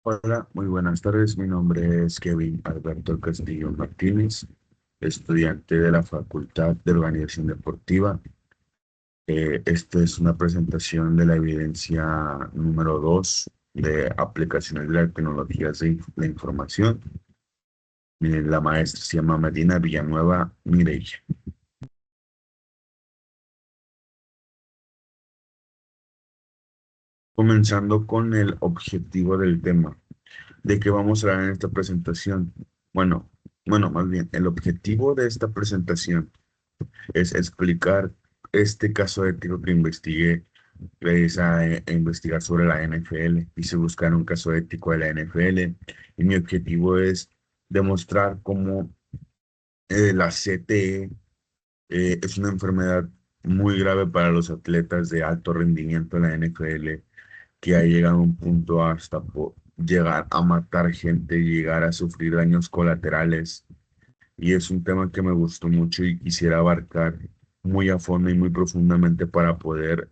Hola, muy buenas tardes. Mi nombre es Kevin Alberto Castillo Martínez, estudiante de la Facultad de Organización Deportiva. Esta es una presentación de la evidencia número 2 de aplicaciones de las tecnologías de la información. La maestra se llama Medina Villanueva Mireya. Comenzando con el objetivo del tema. ¿De qué vamos a hablar en esta presentación? Bueno, más bien, el objetivo de esta presentación es explicar este caso ético que investigué, es a investigar sobre la NFL. Hice buscar un caso ético de la NFL y mi objetivo es demostrar cómo la CTE es una enfermedad muy grave para los atletas de alto rendimiento en la NFL, que ha llegado a un punto hasta llegar a matar gente, llegar a sufrir daños colaterales. Y es un tema que me gustó mucho y quisiera abarcar muy a fondo y muy profundamente para poder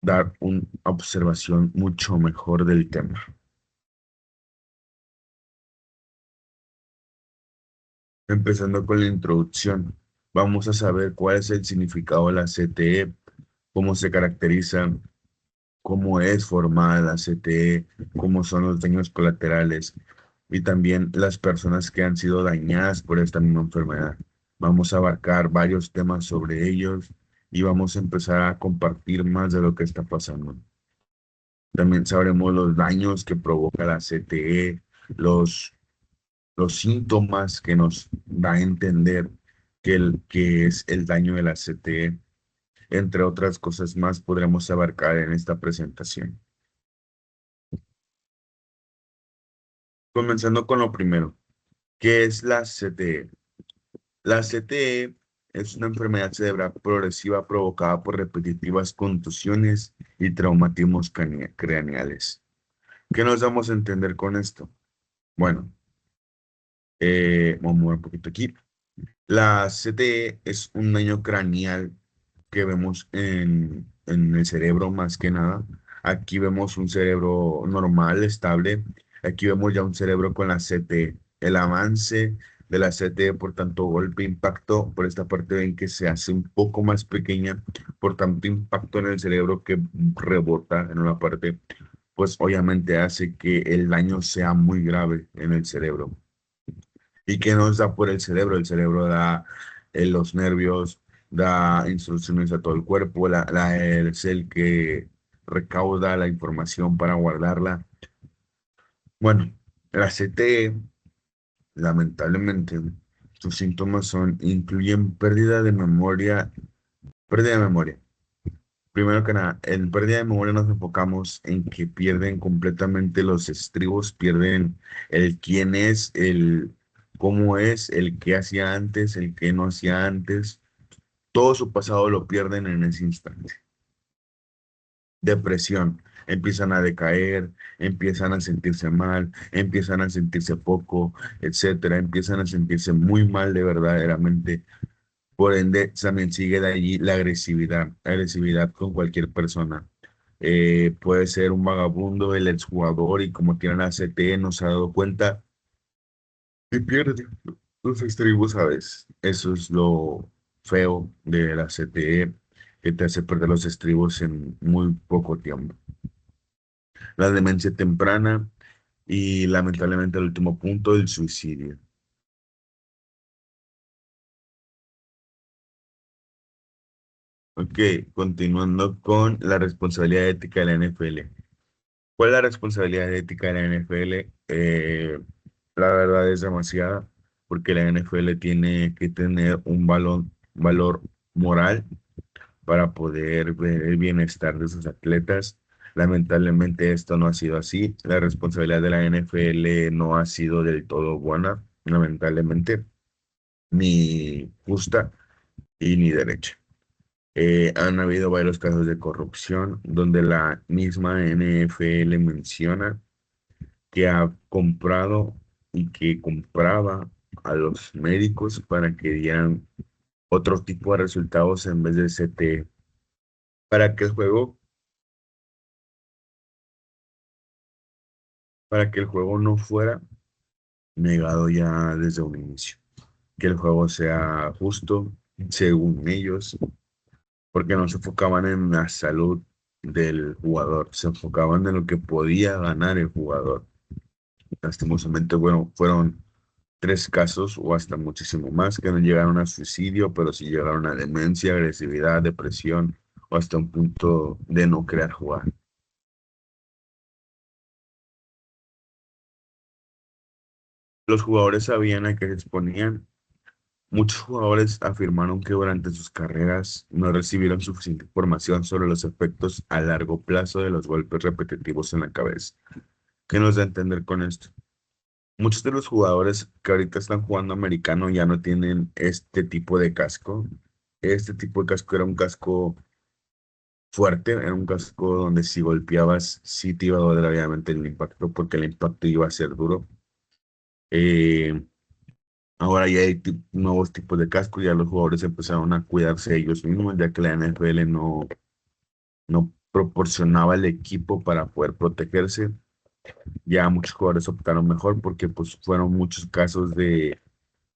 dar una observación mucho mejor del tema. Empezando con la introducción, vamos a saber cuál es el significado de la CTE, cómo se caracteriza, cómo es formada la CTE, cómo son los daños colaterales y también las personas que han sido dañadas por esta misma enfermedad. Vamos a abarcar varios temas sobre ellos y vamos a empezar a compartir más de lo que está pasando. También sabremos los daños que provoca la CTE, los, los síntomas que nos da a entender que es el daño de la CTE, entre otras cosas más podremos abarcar en esta presentación. Comenzando con lo primero, ¿qué es la CTE? La CTE es una enfermedad cerebral progresiva provocada por repetitivas contusiones y traumatismos craneales. ¿Qué nos damos a entender con esto? Bueno, vamos a mover un poquito aquí. La CTE es un daño craneal que vemos en el cerebro más que nada. Aquí vemos un cerebro normal, estable. Aquí vemos ya un cerebro con la CTE. El avance de la CTE por tanto golpe, impacto, por esta parte ven que se hace un poco más pequeña por tanto impacto en el cerebro que rebota en una parte, pues obviamente hace que el daño sea muy grave en el cerebro. ¿Y qué nos da por el cerebro? El cerebro da los nervios, da instrucciones a todo el cuerpo, es el que recauda la información para guardarla. Bueno, la CTE, lamentablemente, sus síntomas incluyen pérdida de memoria. Primero que nada, en pérdida de memoria nos enfocamos en que pierden completamente los estribos, pierden el quién es, el cómo es, el qué hacía antes, el qué no hacía antes. Todo su pasado lo pierden en ese instante. Depresión. Empiezan a decaer, empiezan a sentirse mal, empiezan a sentirse poco, etcétera. Empiezan a sentirse muy mal de verdaderamente. Por ende, también sigue de allí la agresividad con cualquier persona. Puede ser un vagabundo, el exjugador, y como tiene la CTE, no se ha dado cuenta y pierde los estribos a veces. Eso es lo feo de la CTE, que te hace perder los estribos en muy poco tiempo. La demencia temprana y lamentablemente el último punto, el suicidio. Ok, continuando con la responsabilidad ética de la NFL. ¿Cuál es la responsabilidad ética de la NFL? La verdad es demasiada, porque la NFL tiene que tener un valor moral para poder ver el bienestar de sus atletas. Lamentablemente esto no ha sido así. La responsabilidad de la NFL no ha sido del todo buena, lamentablemente, ni justa y ni derecha. Han habido varios casos de corrupción donde la misma NFL menciona que ha comprado y que compraba a los médicos para que dieran otro tipo de resultados en vez de CT, para que el juego para que el juego no fuera negado ya desde un inicio, que el juego sea justo según ellos, porque no se enfocaban en la salud del jugador, se enfocaban en lo que podía ganar el jugador. Lastimosamente, bueno, fueron tres casos o hasta muchísimo más que no llegaron a suicidio, pero sí llegaron a demencia, agresividad, depresión o hasta un punto de no querer jugar. Los jugadores sabían a qué se exponían. Muchos jugadores afirmaron que durante sus carreras no recibieron suficiente información sobre los efectos a largo plazo de los golpes repetitivos en la cabeza. ¿Qué nos da a entender con esto? Muchos de los jugadores que ahorita están jugando americano ya no tienen este tipo de casco. Este tipo de casco era un casco fuerte, era un casco donde si golpeabas sí te iba a doler obviamente el impacto porque el impacto iba a ser duro. Eh, Ahora ya hay nuevos tipos de cascos, ya los jugadores empezaron a cuidarse ellos mismos, ya que la NFL no proporcionaba el equipo para poder protegerse. Ya muchos jugadores optaron mejor porque pues fueron muchos casos de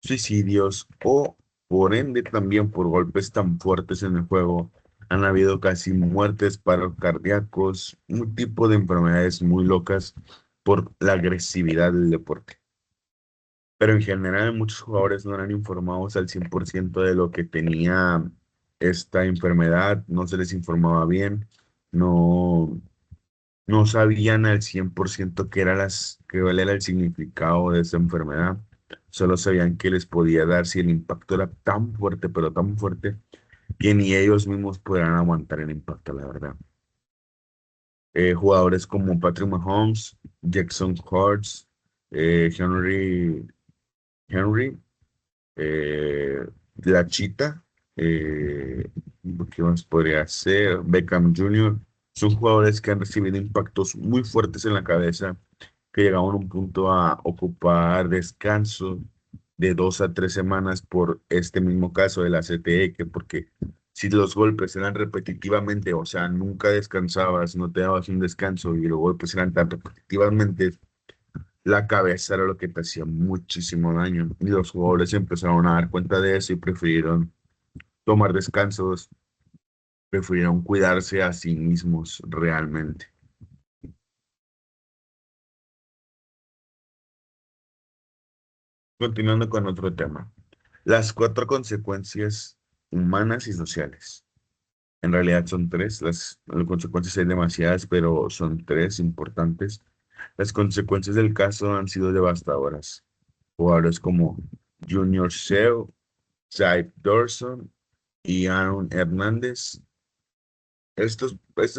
suicidios o por ende también por golpes tan fuertes en el juego. Han habido casi muertes, paros cardíacos, un tipo de enfermedades muy locas por la agresividad del deporte. Pero en general muchos jugadores no eran informados al 100% de lo que tenía esta enfermedad, no se les informaba bien, no, no sabían al 100% cuál era el significado de esa enfermedad, solo sabían que les podía dar si el impacto era tan fuerte, pero tan fuerte, que ni ellos mismos podrían aguantar el impacto, la verdad. Jugadores como Patrick Mahomes, Jackson Hurts, Henry, Henry eh, La Chita, eh, ¿qué más podría ser? Beckham Jr. Son jugadores que han recibido impactos muy fuertes en la cabeza, que llegaban a un punto a ocupar descanso de 2 a 3 semanas por este mismo caso de la CTE, que porque si los golpes eran repetitivamente, o sea, nunca descansabas, no te dabas un descanso y los golpes eran tan repetitivamente, la cabeza era lo que te hacía muchísimo daño. Y los jugadores empezaron a dar cuenta de eso y prefirieron tomar descansos, prefirieron cuidarse a sí mismos realmente. Continuando con otro tema. Las cuatro consecuencias humanas y sociales. En realidad son tres. Las consecuencias hay demasiadas, pero son tres importantes. Las consecuencias del caso han sido devastadoras. Jugadores como Junior Seau, Ty Dorson y Aaron Hernández. Estos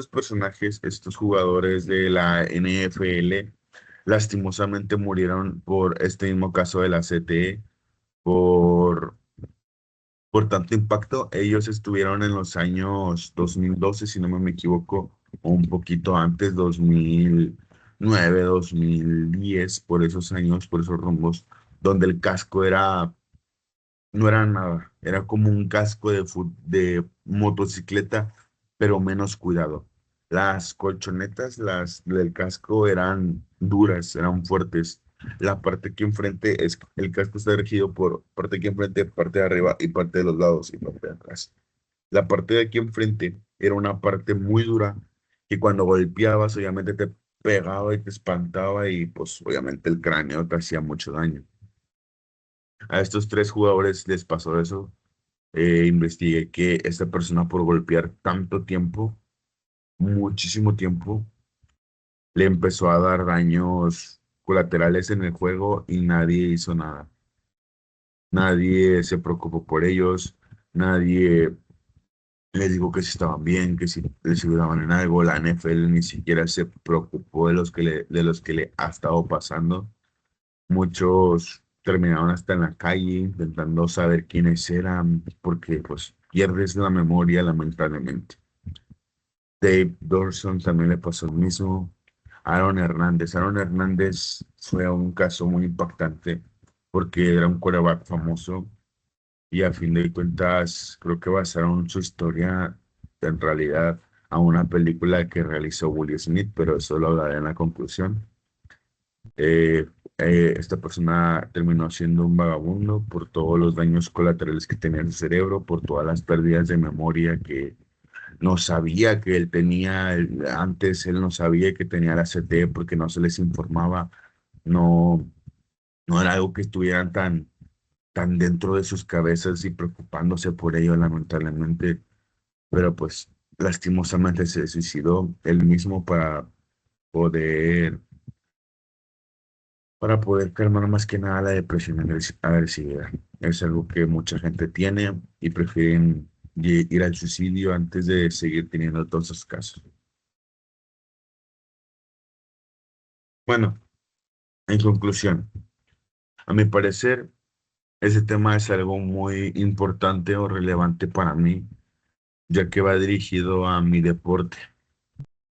personajes, estos jugadores de la NFL, lastimosamente murieron por este mismo caso de la CTE, por, por tanto impacto. Ellos estuvieron en los años 2012 si no me equivoco, o un poquito antes, 2009, 2010, por esos años, por esos rumbos, donde el casco no era nada, era como un casco de motocicleta, pero menos cuidado. Las colchonetas, las del casco eran duras, eran fuertes. La parte aquí enfrente el casco está regido por parte aquí enfrente, parte de arriba y parte de los lados y parte de atrás. La parte de aquí enfrente era una parte muy dura que cuando golpeabas obviamente te pegaba y te espantaba y pues obviamente el cráneo te hacía mucho daño. A estos tres jugadores les pasó eso. Investigué que esta persona por golpear tanto tiempo, muchísimo tiempo, le empezó a dar daños colaterales en el juego y nadie hizo nada. Nadie se preocupó por ellos, nadie les dijo que si estaban bien, que si les ayudaban en algo. La NFL ni siquiera se preocupó de los que le ha estado pasando. Muchos terminaron hasta en la calle intentando saber quiénes eran, porque pues pierdes la memoria lamentablemente. Dave Dorson también le pasó lo mismo. Aaron Hernández fue un caso muy impactante porque era un quarterback famoso y a fin de cuentas creo que basaron su historia en realidad a una película que realizó Will Smith, pero eso lo hablaré en la conclusión. Eh, Esta persona terminó siendo un vagabundo por todos los daños colaterales que tenía en su cerebro, por todas las pérdidas de memoria que no sabía que él tenía. Antes él no sabía que tenía la CTE porque no se les informaba. No, no era algo que estuvieran tan dentro de sus cabezas y preocupándose por ello, lamentablemente. Pero pues lastimosamente se suicidó él mismo poder, para poder calmar más que nada la depresión agresiva. Es algo que mucha gente tiene y prefieren ir al suicidio antes de seguir teniendo todos esos casos. Bueno, en conclusión, a mi parecer, ese tema es algo muy importante o relevante para mí, ya que va dirigido a mi deporte.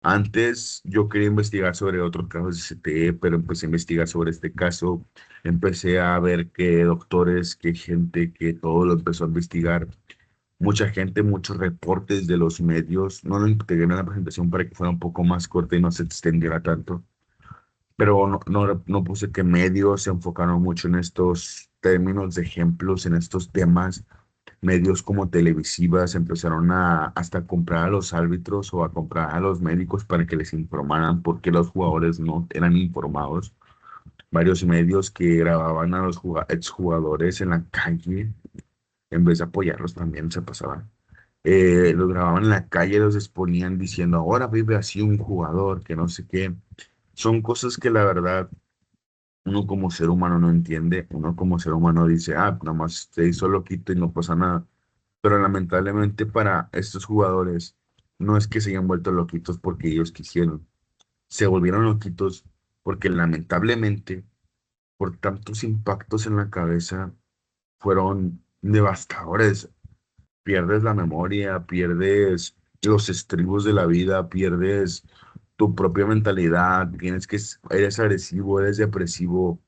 Antes yo quería investigar sobre otros casos de CTE, pero empecé a investigar sobre este caso. Empecé a ver que doctores, que gente, que todo lo empezó a investigar. Mucha gente, muchos reportes de los medios. No lo integré en la presentación para que fuera un poco más corta y no se extendiera tanto. Pero no puse que medios se enfocaron mucho en estos términos de ejemplos, en estos temas. Medios como televisivas empezaron a hasta comprar a los árbitros o a comprar a los médicos para que les informaran por qué los jugadores no eran informados. Varios medios que grababan a los exjugadores en la calle, en vez de apoyarlos también se pasaban. Los grababan en la calle, los exponían diciendo, ahora vive así un jugador, que no sé qué. Son cosas que la verdad uno como ser humano no entiende. Uno como ser humano dice, ah, nada más se hizo loquito y no pasa nada. Pero lamentablemente para estos jugadores no es que se hayan vuelto loquitos porque ellos quisieron, se volvieron loquitos porque lamentablemente por tantos impactos en la cabeza fueron devastadores. Pierdes la memoria, pierdes los estribos de la vida, pierdes tu propia mentalidad, eres agresivo, eres depresivo.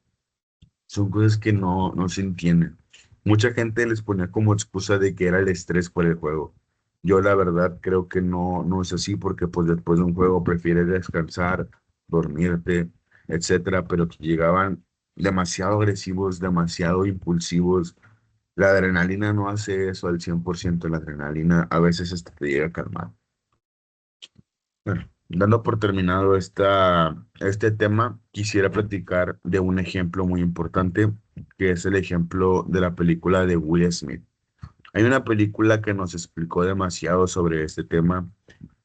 Son cosas que no se entienden. Mucha gente les ponía como excusa de que era el estrés por el juego. Yo la verdad creo que no es así porque pues después de un juego prefieres descansar, dormirte, etcétera, pero que llegaban demasiado agresivos, demasiado impulsivos. La adrenalina no hace eso al 100%. La adrenalina a veces hasta te llega a calmar. Bueno, dando por terminado este tema, quisiera platicar de un ejemplo muy importante, que es el ejemplo de la película de Will Smith. Hay una película que nos explicó demasiado sobre este tema,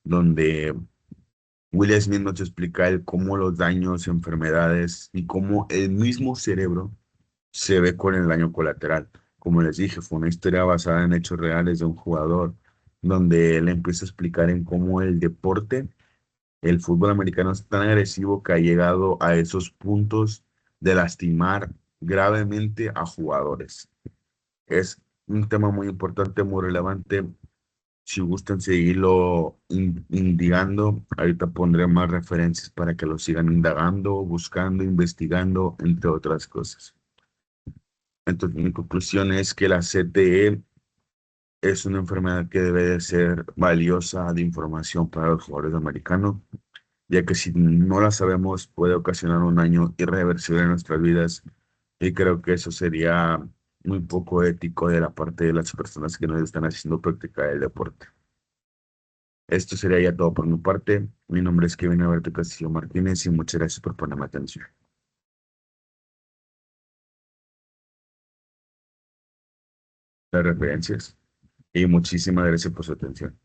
donde Will Smith nos explica el cómo los daños, enfermedades y cómo el mismo cerebro se ve con el daño colateral. Como les dije, fue una historia basada en hechos reales de un jugador, donde él empieza a explicar en cómo el fútbol americano es tan agresivo que ha llegado a esos puntos de lastimar gravemente a jugadores. Es un tema muy importante, muy relevante. Si gustan seguirlo indagando, ahorita pondré más referencias para que lo sigan indagando, buscando, investigando, entre otras cosas. Entonces, mi conclusión es que la CTE es una enfermedad que debe de ser valiosa de información para los jugadores americanos, ya que si no la sabemos puede ocasionar un daño irreversible en nuestras vidas y creo que eso sería muy poco ético de la parte de las personas que nos están haciendo practicar el deporte. Esto sería ya todo por mi parte. Mi nombre es Kevin Alberto Castillo Martínez y muchas gracias por ponerme atención. Las referencias y muchísimas gracias por su atención.